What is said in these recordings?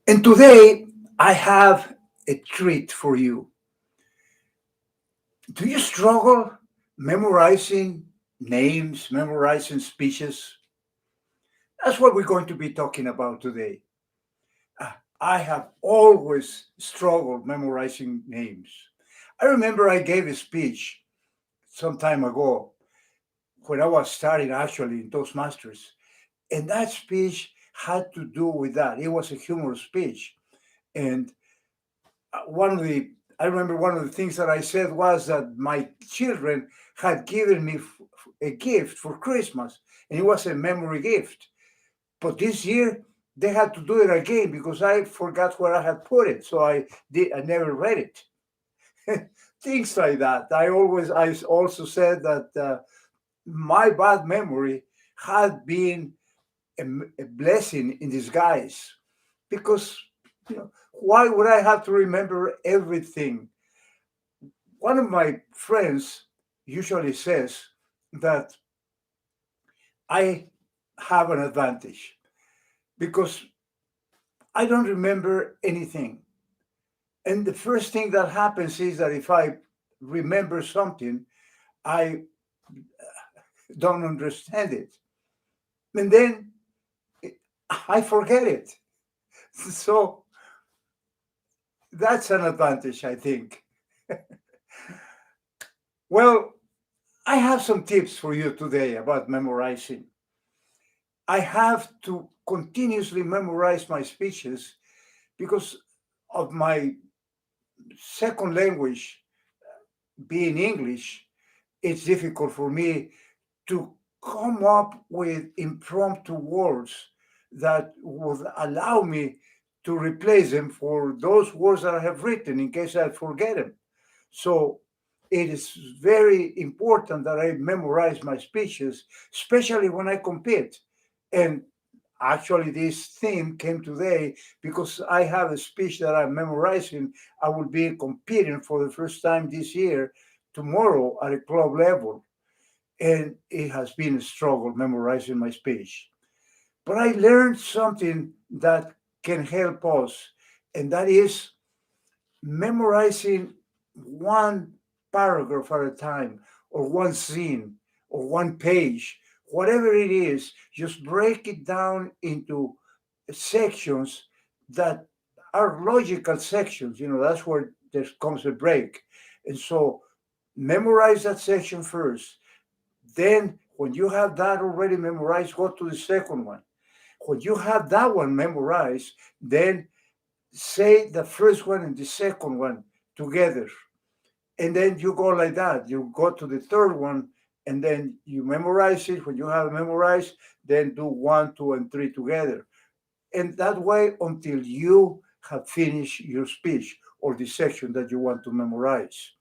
And today I have a treat for you. Do you struggle memorizing names, memorizing speeches? That's what we're going to be talking about today. I have always struggled memorizing names. I remember I gave a speech some time ago when I was starting actually in Toastmasters, and that speech had to do with that. It was a humorous speech. And one of the I remember one of the things that I said was that my children had given me a gift for Christmas, and it was a memory gift. But this year they had to do it again because I forgot where I had put it, so I never read it. Things like that. I also said that my bad memory had been a blessing in disguise because why would I have to remember everything? One of my friends usually says that I have an advantage because I don't remember anything. And the first thing that happens is that if I remember something, I don't understand it. And then I forget it. So that's an advantage, I think. Well, I have some tips for you today about memorizing. I have to continuously memorize my speeches because of my second language being English. It's difficult for me to come up with impromptu words that would allow me to replace them for those words that I have written in case I forget them. So it is very important that I memorize my speeches, especially when I compete. And actually, this theme came today because I have a speech that I'm memorizing. I will be competing for the first time this year, tomorrow at a club level. And it has been a struggle memorizing my speech. But I learned something that can help us, and that is memorizing one paragraph at a time, or one scene, or one page, whatever it is, just break it down into sections that are logical sections. That's where there comes a break. And so memorize that section first. Then, when you have that already memorized, go to the second one. When you have that one memorized, then say the first one and the second one together. And then you go like that. You go to the third one and then you memorize it. When you have it memorized, then do one, two, and three together. And that way until you have finished your speech or the section that you want to memorize.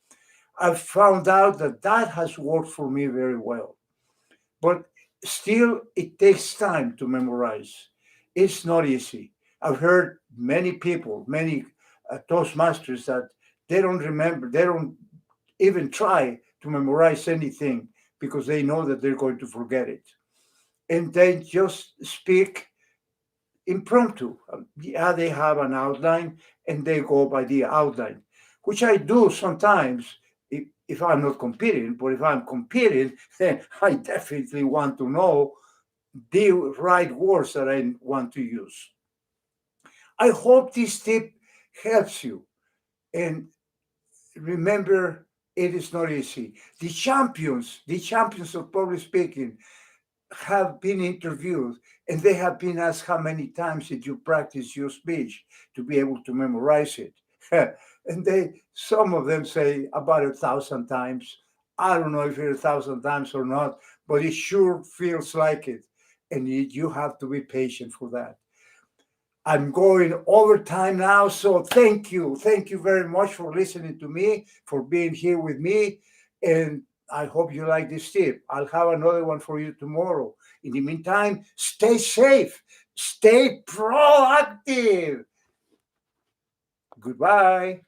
I've found out that that has worked for me very well. But still, it takes time to memorize. It's not easy. I've heard many people, many Toastmasters that they don't remember, they don't even try to memorize anything because they know that they're going to forget it. And they just speak impromptu. Yeah, they have an outline and they go by the outline, which I do sometimes if I'm not competing. But if I'm competing, then I definitely want to know the right words that I want to use. I hope this tip helps you. And remember, it is not easy. The champions of public speaking have been interviewed and they have been asked how many times did you practice your speech to be able to memorize it. And some of them say about 1,000 times. I don't know if it's 1,000 times or not, but it sure feels like it. And you have to be patient for that. I'm going overtime now, so thank you. Thank you very much for listening to me, for being here with me. And I hope you like this tip. I'll have another one for you tomorrow. In the meantime, stay safe, stay proactive. Goodbye.